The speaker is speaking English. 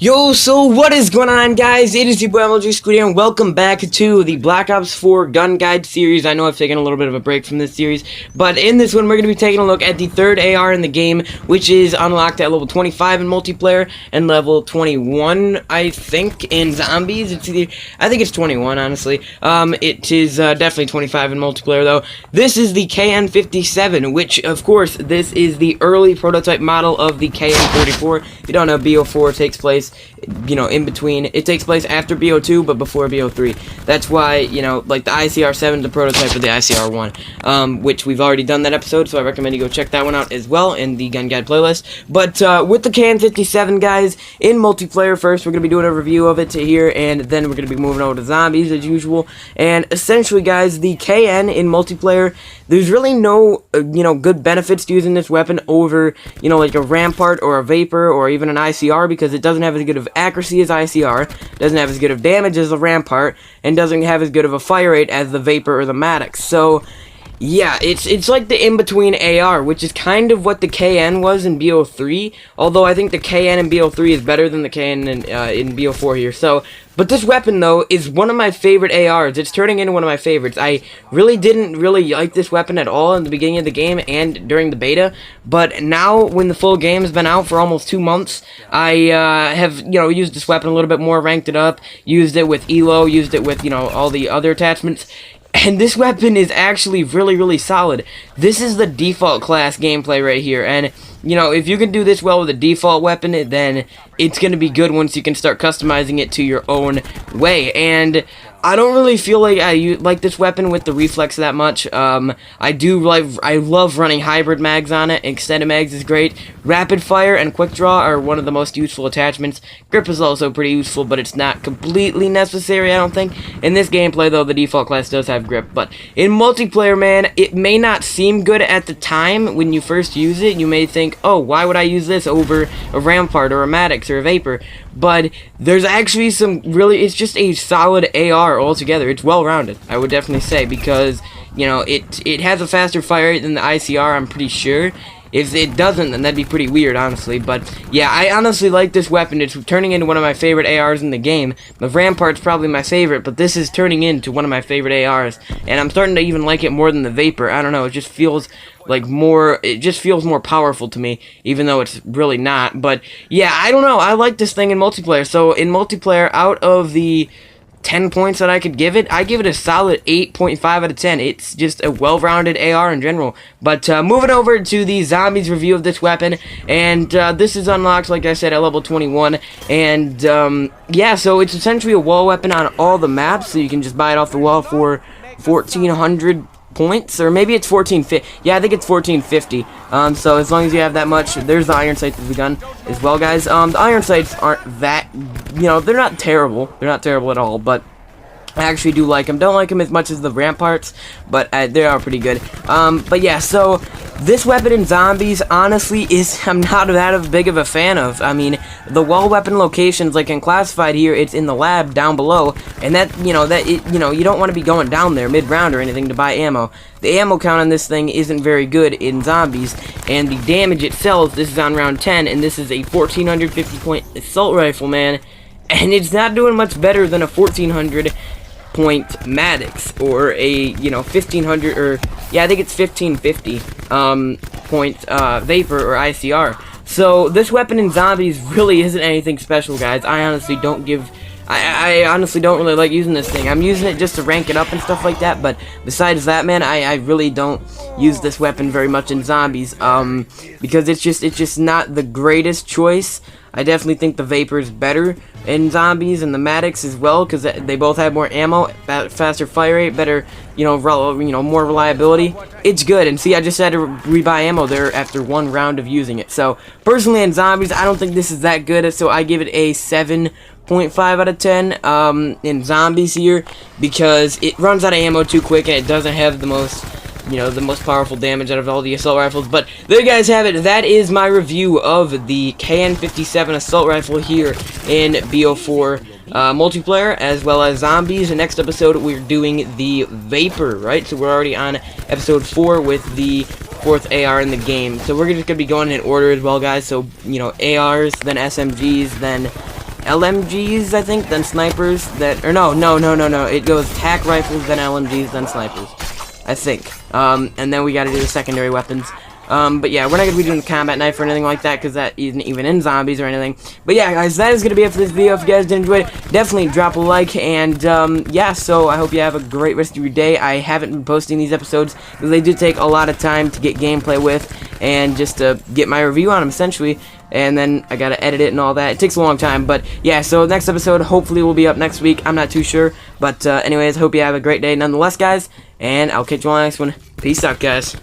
Yo, so what is going on, guys? It is your boy MLG Squid here, and welcome back to the Black Ops 4 Gun Guide series. I know I've taken a little bit of a break from this series, but in this one, we're going to be taking a look at the third AR in the game, which is unlocked at level 25 in multiplayer, and level 21, I think, in zombies. I think it's 21, honestly. It is definitely 25 in multiplayer, though. This is the KN-57, which, of course, this is the early prototype model of the KN-44. If you don't know, BO4 takes place, in between. It takes place after BO2, but before BO3. That's why, like the ICR-7 is the prototype of the ICR-1, which we've already done that episode, so I recommend you go check that one out as well in the Gun Guide playlist. But with the KN-57, guys, in multiplayer first, we're going to be doing a review of it here, and then we're going to be moving over to zombies as usual. And essentially, guys, the KN in multiplayer, there's really no, good benefits to using this weapon over, like a Rampart or a Vapor or even an ICR, because it doesn't have as good of accuracy as ICR, doesn't have as good of damage as the Rampart, and doesn't have as good of a fire rate as the Vapor or the Maddox. So, yeah, it's like the in-between AR, which is kind of what the KN was in BO3, although I think the KN in BO3 is better than the KN in BO4 here. So, but this weapon, though, is one of my favorite ARs. It's turning into one of my favorites. I really didn't like this weapon at all in the beginning of the game and during the beta, but now, when the full game has been out for almost 2 months, I have, used this weapon a little bit more, ranked it up, used it with ELO, used it with, all the other attachments. And this weapon is actually really, really solid. This is the default class gameplay right here. And, if you can do this well with a default weapon, then it's going to be good once you can start customizing it to your own way. And I don't really feel like I like this weapon with the reflex that much. I love running hybrid mags on it. Extended mags is great. Rapid fire and quick draw are one of the most useful attachments. Grip is also pretty useful, but it's not completely necessary, I don't think. In this gameplay, though, the default class does have grip. But in multiplayer, man, it may not seem good at the time when you first use it. You may think, oh, why would I use this over a Rampart or a Maddox or a Vapor? But there's actually it's just a solid AR altogether. It's well-rounded, I would definitely say, because, it has a faster fire rate than the ICR, I'm pretty sure. If it doesn't, then that'd be pretty weird, honestly. But, yeah, I honestly like this weapon. It's turning into one of my favorite ARs in the game. The Rampart's probably my favorite, but this is turning into one of my favorite ARs. And I'm starting to even like it more than the Vapor. I don't know, it just feels like it just feels more powerful to me, even though it's really not. But, yeah, I don't know. I like this thing in multiplayer. So, in multiplayer, out of the 10 points that I could give it, I give it a solid 8.5 out of 10. It's just a well-rounded AR in general. But moving over to the zombies review of this weapon, and this is unlocked, like I said, at level 21. And yeah, so it's essentially a wall weapon on all the maps, so you can just buy it off the wall for 1,400 points, or maybe it's 1450. Yeah, I think it's 1450. So as long as you have that much, there's the iron sights of the gun as well, guys. The iron sights aren't that, they're not terrible. They're not terrible at all, but I actually do like them. Don't like them as much as the Ramparts, but they are pretty good. But yeah, so this weapon in zombies, honestly, I'm not that big of a fan of. I mean, the wall weapon locations, like in Classified here, it's in the lab down below, and you don't want to be going down there mid-round or anything to buy ammo. The ammo count on this thing isn't very good in zombies, and the damage itself, this is on round 10, and this is a 1,450 point assault rifle, man, and it's not doing much better than a 1,400 point Maddox or a 1,500, or yeah, I think it's 1,550 point Vapor or ICR. So this weapon in zombies really isn't anything special, guys. I honestly don't really like using this thing. I'm using it just to rank it up and stuff like that, but besides that, man, I really don't use this weapon very much in zombies, because it's just not the greatest choice. I definitely think the Vapor is better in zombies, and the Maddox as well, because they both have more ammo, faster fire rate, better, more reliability. It's good, and see, I just had to rebuy ammo there after one round of using it. So, personally, in zombies, I don't think this is that good, so I give it a 7.5 out of 10 in zombies here, because it runs out of ammo too quick, and it doesn't have the most powerful damage out of all the assault rifles. But there you guys have it. That is my review of the KN-57 assault rifle here in BO4 multiplayer, as well as zombies. The next episode, we're doing the Vapor, right? So we're already on episode 4 with the 4th AR in the game. So we're just going to be going in order as well, guys. So, ARs, then SMGs, then LMGs, I think, then snipers, or no, it goes tac rifles, then LMGs, then snipers, I think, and then we gotta do the secondary weapons. But yeah, we're not gonna be doing the combat knife or anything like that, because that isn't even in zombies or anything. But yeah, guys, that is gonna be it for this video. If you guys did enjoy it, definitely drop a like, and yeah, so I hope you have a great rest of your day. I haven't been posting these episodes, because they do take a lot of time to get gameplay with, and just to get my review on them, essentially. And then I gotta edit it and all that. It takes a long time, but yeah, so next episode hopefully will be up next week. I'm not too sure, but anyways, hope you have a great day nonetheless, guys, and I'll catch you on the next one. Peace out, guys.